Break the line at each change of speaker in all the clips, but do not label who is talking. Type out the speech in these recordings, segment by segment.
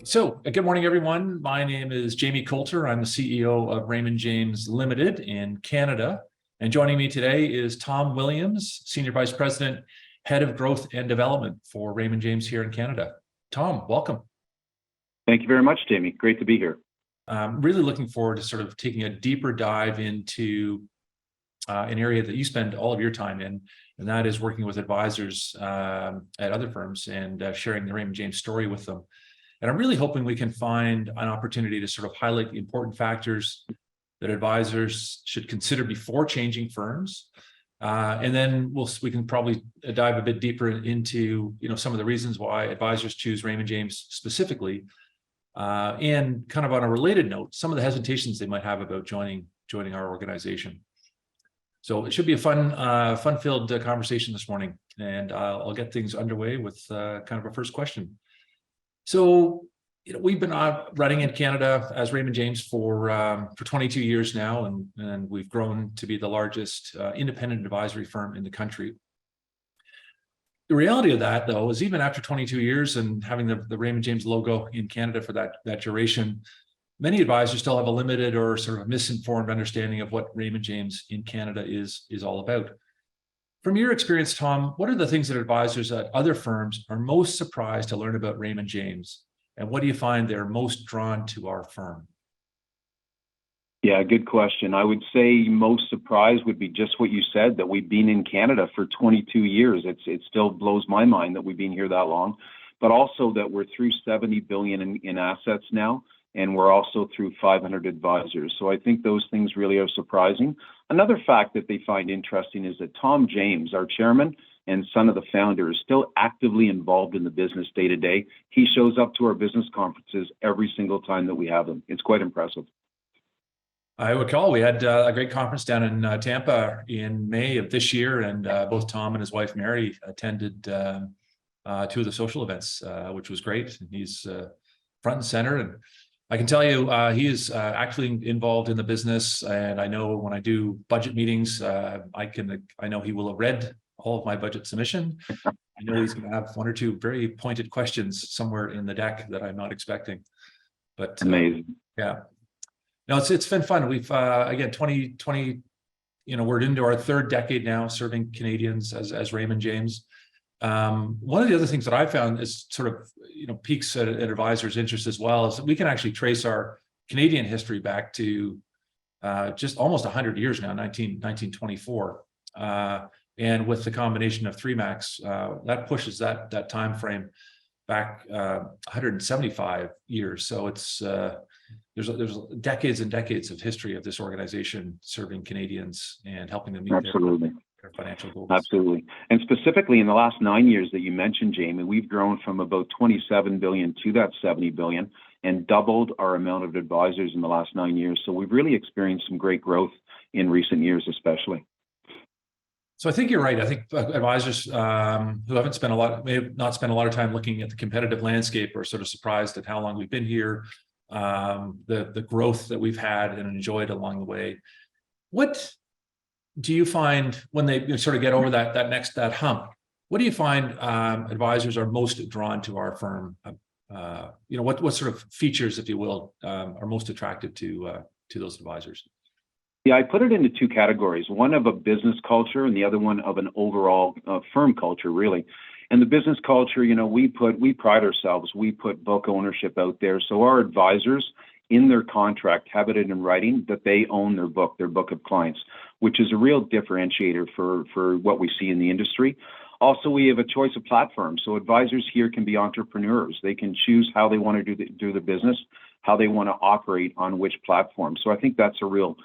Good morning, everyone. My name is Jamie Coulter. I'm the CEO of Raymond James Ltée in Canada. And joining me today is Tom Williams, Senior Vice President, Head of Growth and Development for Raymond James here in Canada. Tom, welcome.
Thank you very much, Jamie. Great to be here.
I'm really looking forward to sort of taking a deeper dive into an area that you spend all of your time in, and that is working with advisors at other firms and sharing the Raymond James story with them. And I'm really hoping we can find an opportunity to sort of highlight the important factors that advisors should consider before changing firms. And then we can probably dive a bit deeper into some of the reasons why advisors choose Raymond James specifically. And kind of on a related note, some of the hesitations they might have about joining our organization. So it should be a fun-filled conversation this morning, and I'll get things underway with kind of a first question. So, we've been running in Canada as Raymond James for 22 years now, and we've grown to be the largest independent advisory firm in the country. The reality of that, though, is even after 22 years and having the Raymond James logo in Canada for that duration, many advisors still have a limited or sort of misinformed understanding of what Raymond James in Canada is all about. From your experience, Tom, what are the things that advisors at other firms are most surprised to learn about Raymond James? And what do you find they're most drawn to our firm?
Yeah, good question. I would say most surprised would be just what you said, that we've been in Canada for 22 years. It still blows my mind that we've been here that long, but also that we're through 70 billion in assets now, and we're also through 500 advisors. So I think those things really are surprising. Another fact that they find interesting is that Tom James, our chairman and son of the founder, is still actively involved in the business day to day. He shows up to our business conferences every single time that we have them. It's quite impressive.
I recall we had a great conference down in Tampa in May of this year, and both Tom and his wife Mary attended two of the social events, which was great. And he's front and center, and I can tell you he is actually involved in the business. And I know when I do budget meetings, I know he will have read all of my budget submission. I know he's going to have one or two very pointed questions somewhere in the deck that I'm not expecting. But
amazing.
Yeah. No, it's been fun. We've again 2020, we're into our third decade now serving Canadians as Raymond James. One of the other things that I found is sort of piques at advisors' interest as well is that we can actually trace our Canadian history back to just almost 100 years now, 1924. And with the combination of 3MACs, that pushes that time frame back 175 years. So it's there's decades and decades of history of this organization serving Canadians and helping them meet their financial goals.
Absolutely. And specifically in the last 9 years that you mentioned, Jamie, we've grown from about 27 billion to that 70 billion and doubled our amount of advisors in the last 9 years. So we've really experienced some great growth in recent years, especially.
So I think you're right. I think advisors who may have not spent a lot of time looking at the competitive landscape are sort of surprised at how long we've been here, the growth that we've had and enjoyed along the way. What do you find when they sort of get over that hump? What do you find advisors are most drawn to our firm? What sort of features, if you will, are most attractive to those advisors?
Yeah, I put it into two categories, one of a business culture and the other one of an overall firm culture, really. And the business culture, we pride ourselves, we put book ownership out there. So our advisors in their contract have it in writing that they own their book of clients, which is a real differentiator for what we see in the industry. Also, we have a choice of platform. So advisors here can be entrepreneurs. They can choose how they want to do the business, how they want to operate on which platform. So I think that's a real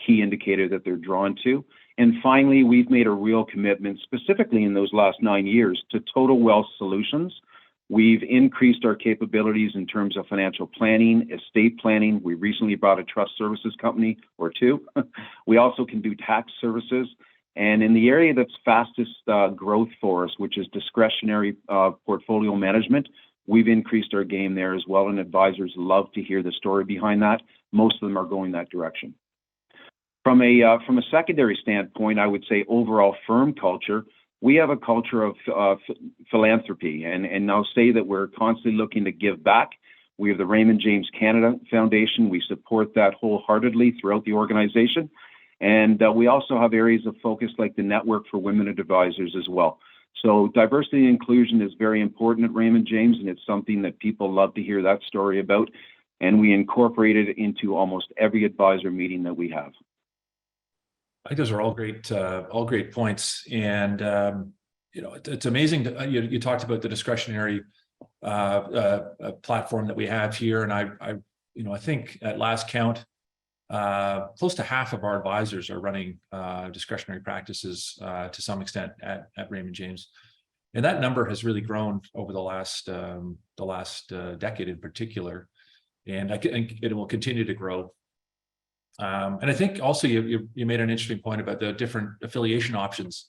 key indicator that they're drawn to. And finally, we've made a real commitment, specifically in those last 9 years, to total wealth solutions. We've increased our capabilities in terms of financial planning, estate planning. We recently bought a trust services company or two. We also can do tax services. And in the area that's fastest growth for us, which is discretionary portfolio management, we've increased our game there as well. And advisors love to hear the story behind that. Most of them are going that direction. From a secondary standpoint, I would say overall firm culture, we have a culture of philanthropy, and I'll say that we're constantly looking to give back. We have the Raymond James Canada Foundation. We support that wholeheartedly throughout the organization. And we also have areas of focus like the Network for Women Advisors as well. So diversity and inclusion is very important at Raymond James, and it's something that people love to hear that story about. And we incorporate it into almost every advisor meeting that we have.
I think those are all great points. And, it's amazing that you talked about the discretionary platform that we have here. And I think at last count, close to half of our advisors are running discretionary practices to some extent at Raymond James, and that number has really grown over the last decade in particular, and I think it will continue to grow. And I think also you made an interesting point about the different affiliation options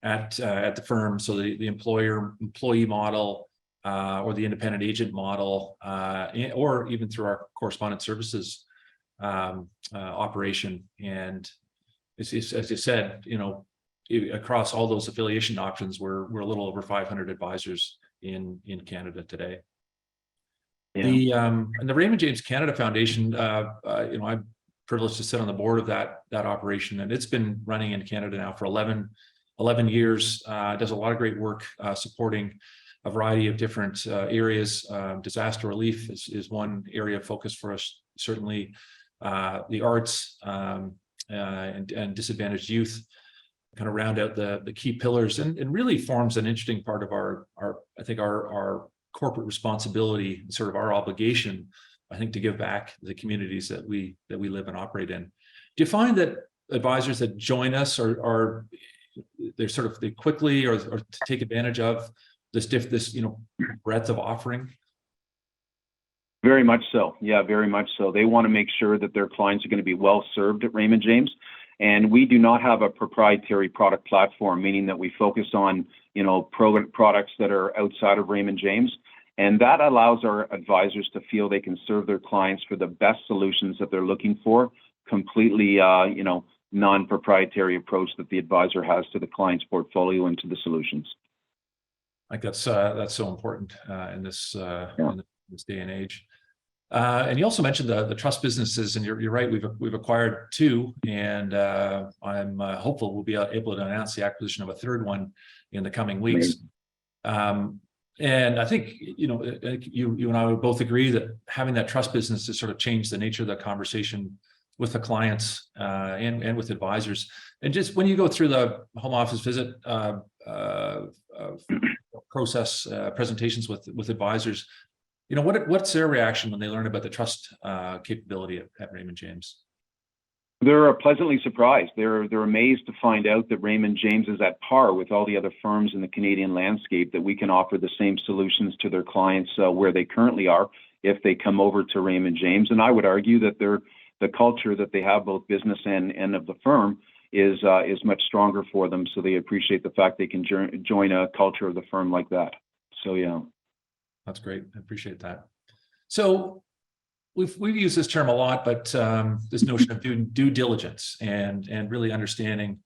at the firm. So the employee model, or the independent agent model, or even through our correspondent services operation. And as you said, across all those affiliation options, we're a little over 500 advisors in Canada today. Yeah. And the Raymond James Canada Foundation, I'm privileged to sit on the board of that operation, and it's been running in Canada now for 11 years. Does a lot of great work supporting a variety of different areas. Disaster relief is one area of focus for us, certainly. The arts and disadvantaged youth kind of round out the key pillars, and really forms an interesting part of our corporate responsibility, sort of our obligation, I think, to give back the communities that we live and operate in. Do you find that advisors that join us they quickly or to take advantage of this breadth of offering?
Very much so. Yeah, very much so. They want to make sure that their clients are going to be well served at Raymond James. And we do not have a proprietary product platform, meaning that we focus on, products that are outside of Raymond James. And that allows our advisors to feel they can serve their clients for the best solutions that they're looking for, completely, non-proprietary approach that the advisor has to the client's portfolio and to the solutions.
I think that's so important in this day and age. And you also mentioned the trust businesses, and you're right. We've acquired two, and I'm hopeful we'll be able to announce the acquisition of a third one in the coming weeks. And I think you and I would both agree that having that trust business has sort of changed the nature of the conversation with the clients and with advisors. And just when you go through the home office visit process presentations with advisors, what's their reaction when they learn about the trust capability at Raymond James?
They're pleasantly surprised. They're amazed to find out that Raymond James is at par with all the other firms in the Canadian landscape, that we can offer the same solutions to their clients where they currently are if they come over to Raymond James. And I would argue that the culture that they have, both business and of the firm, is much stronger for them. So they appreciate the fact they can join a culture of the firm like that. So yeah.
That's great. I appreciate that. So we've used this term a lot, but this notion of due diligence and really understanding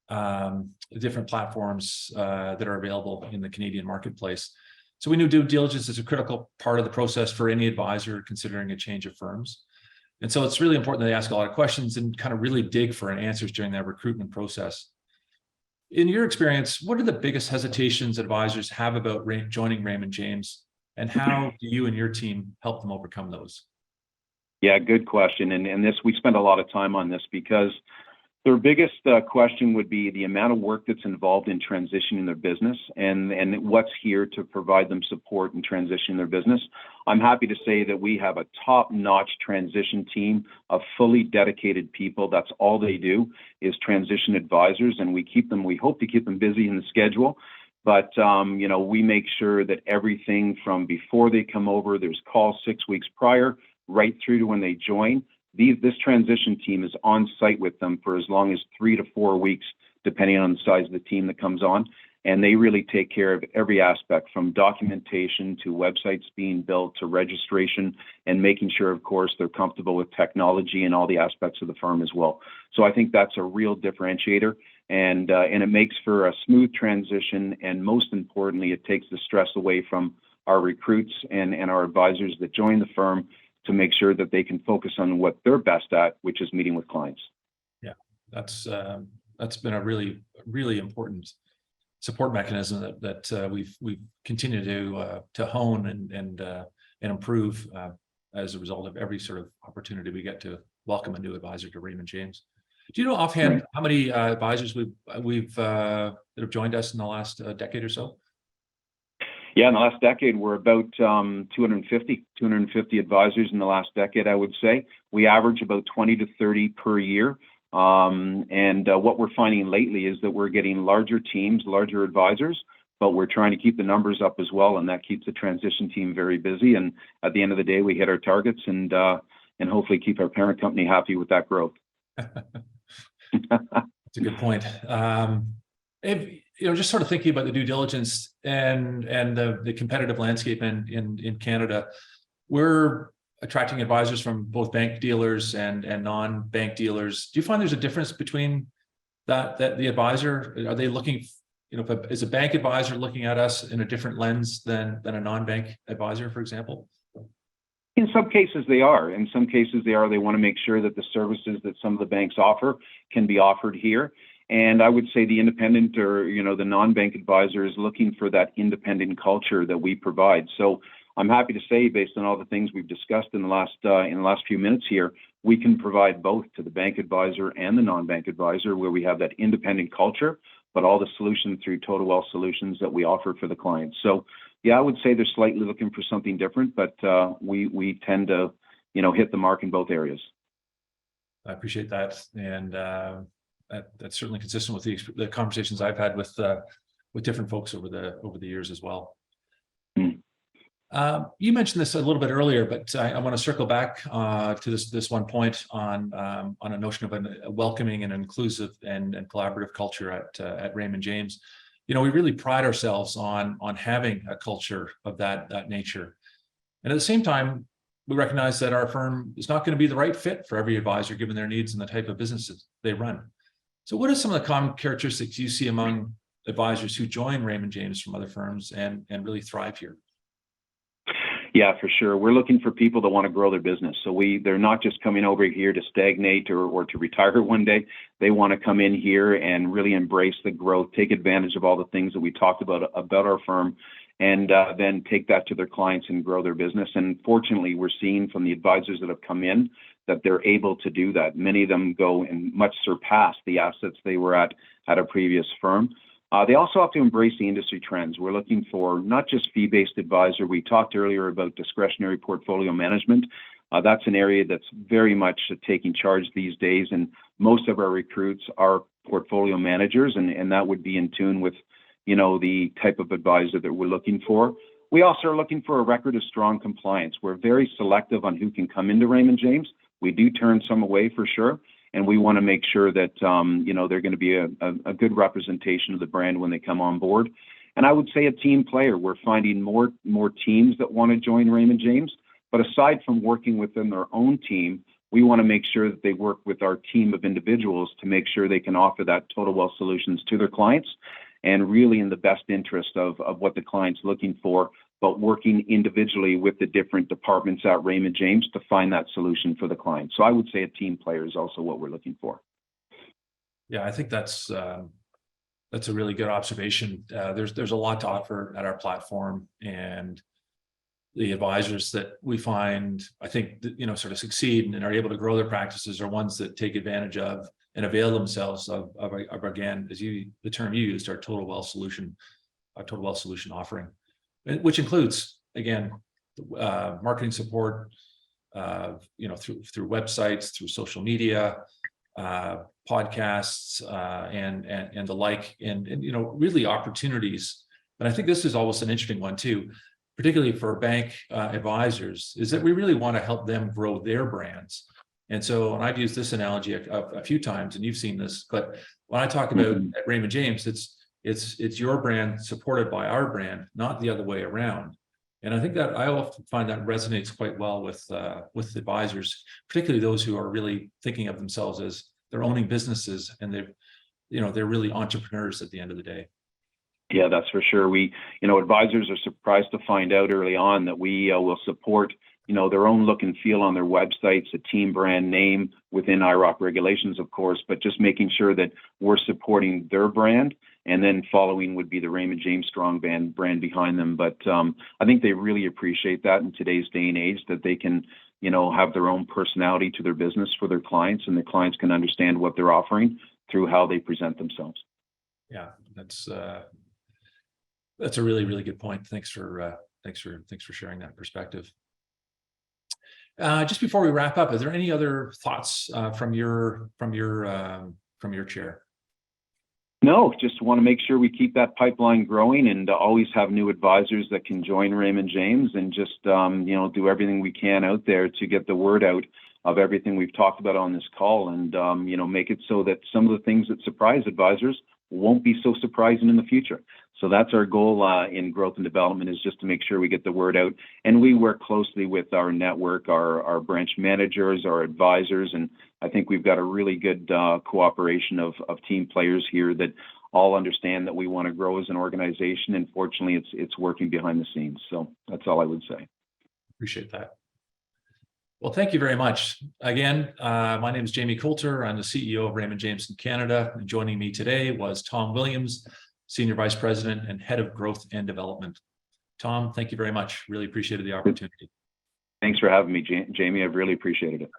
the different platforms that are available in the Canadian marketplace. So we know due diligence is a critical part of the process for any advisor considering a change of firms. And so it's really important that they ask a lot of questions and kind of really dig for answers during that recruitment process. In your experience, what are the biggest hesitations advisors have about joining Raymond James, and how do you and your team help them overcome those?
Yeah, good question. And we spend a lot of time on this because their biggest question would be the amount of work that's involved in transitioning their business and what's here to provide them support in transitioning their business. I'm happy to say that we have a top-notch transition team of fully dedicated people. That's all they do is transition advisors, and we hope to keep them busy in the schedule. But, we make sure that everything from before they come over, there's calls 6 weeks prior, right through to when they join. This transition team is on site with them for as long as 3 to 4 weeks, depending on the size of the team that comes on. And they really take care of every aspect, from documentation to websites being built to registration, and making sure, of course, they're comfortable with technology and all the aspects of the firm as well. So I think that's a real differentiator, and it makes for a smooth transition. And most importantly, it takes the stress away from our recruits and our advisors that join the firm to make sure that they can focus on what they're best at, which is meeting with clients.
Yeah, that's been a really, really important support mechanism that we've continued to hone and improve as a result of every sort of opportunity we get to welcome a new advisor to Raymond James. Do you know offhand how many advisors we've that have joined us in the last decade or so?
Yeah, in the last decade, we're about 250 advisors in the last decade, I would say. We average about 20 to 30 per year. And what we're finding lately is that we're getting larger teams, larger advisors, but we're trying to keep the numbers up as well, and that keeps the transition team very busy. And at the end of the day, we hit our targets and hopefully keep our parent company happy with that growth.
That's a good point. Just sort of thinking about the due diligence and the competitive landscape in Canada, we're attracting advisors from both bank dealers and non-bank dealers. Do you find there's a difference between that the advisor, are they looking, is a bank advisor looking at us in a different lens than a non-bank advisor, for example?
In some cases they are. In some cases they are. They want to make sure that the services that some of the banks offer can be offered here. And I would say the independent or, the non-bank advisor is looking for that independent culture that we provide. So I'm happy to say, based on all the things we've discussed in the last few minutes here, we can provide both to the bank advisor and the non-bank advisor, where we have that independent culture, but all the solutions through Total Wealth Solutions that we offer for the clients. So yeah, I would say they're slightly looking for something different, but we tend to, hit the mark in both areas.
I appreciate that, and that's certainly consistent with the conversations I've had with different folks over the years as well. You mentioned this a little bit earlier, but I want to circle back to this one point on a notion of a welcoming and inclusive and collaborative culture at Raymond James. We really pride ourselves on having a culture of that nature, and at the same time, we recognize that our firm is not going to be the right fit for every advisor given their needs and the type of businesses they run. So, what are some of the common characteristics you see among advisors who join Raymond James from other firms and really thrive here?
Yeah, for sure. We're looking for people that want to grow their business. So they're not just coming over here to stagnate or to retire one day. They want to come in here and really embrace the growth, take advantage of all the things that we talked about our firm, and then take that to their clients and grow their business. And fortunately, we're seeing from the advisors that have come in that they're able to do that. Many of them go and much surpass the assets they were at a previous firm. They also have to embrace the industry trends. We're looking for not just fee-based advisor. We talked earlier about discretionary portfolio management. That's an area that's very much taking charge these days, and most of our recruits are portfolio managers, and that would be in tune with, the type of advisor that we're looking for. We also are looking for a record of strong compliance. We're very selective on who can come into Raymond James. We do turn some away for sure. And we want to make sure that, they're going to be a good representation of the brand when they come on board. And I would say a team player. We're finding more teams that want to join Raymond James. But aside from working within their own team, we want to make sure that they work with our team of individuals to make sure they can offer that Total Wealth Solutions to their clients, and really in the best interest of what the client's looking for, but working individually with the different departments at Raymond James to find that solution for the client. So I would say a team player is also what we're looking for.
Yeah, I think that's a really good observation. There's a lot to offer at our platform, and the advisors that we find, I think, sort of succeed and are able to grow their practices are ones that take advantage of and avail themselves of again, the term you used, our Total Wealth Solution offering, which includes, again, marketing support, through websites, through social media, podcasts, and the like, and really opportunities. And I think this is always an interesting one too, particularly for bank advisors, is that we really want to help them grow their brands. And so, and I've used this analogy a few times, and you've seen this, but when I talk about at Raymond James, it's your brand supported by our brand, not the other way around. And I think that I often find that resonates quite well with advisors, particularly those who are really thinking of themselves as they're owning businesses, and they're really entrepreneurs at the end of the day.
Yeah, that's for sure. Advisors are surprised to find out early on that we will support, their own look and feel on their websites, a team brand name within IROC regulations, of course, but just making sure that we're supporting their brand, and then following would be the Raymond James Strong brand behind them. But I think they really appreciate that in today's day and age, that they can, have their own personality to their business for their clients, and the clients can understand what they're offering through how they present themselves.
Yeah, that's a really, really good point. Thanks for sharing that perspective. Just before we wrap up, is there any other thoughts from your chair?
No, just want to make sure we keep that pipeline growing and always have new advisors that can join Raymond James, and just do everything we can out there to get the word out of everything we've talked about on this call, and make it so that some of the things that surprise advisors won't be so surprising in the future. So that's our goal in growth and development, is just to make sure we get the word out, and we work closely with our network, our branch managers, our advisors, and I think we've got a really good cooperation of team players here that all understand that we want to grow as an organization, and fortunately it's working behind the scenes. So that's all I would say.
Appreciate that. Well, thank you very much. Again, my name is Jamie Coulter. I'm the CEO of Raymond James in Canada. And joining me today was Tom Williams, Senior Vice President and Head of Growth and Development. Tom, thank you very much. Really appreciated the opportunity.
Thanks for having me, Jamie. I've really appreciated it.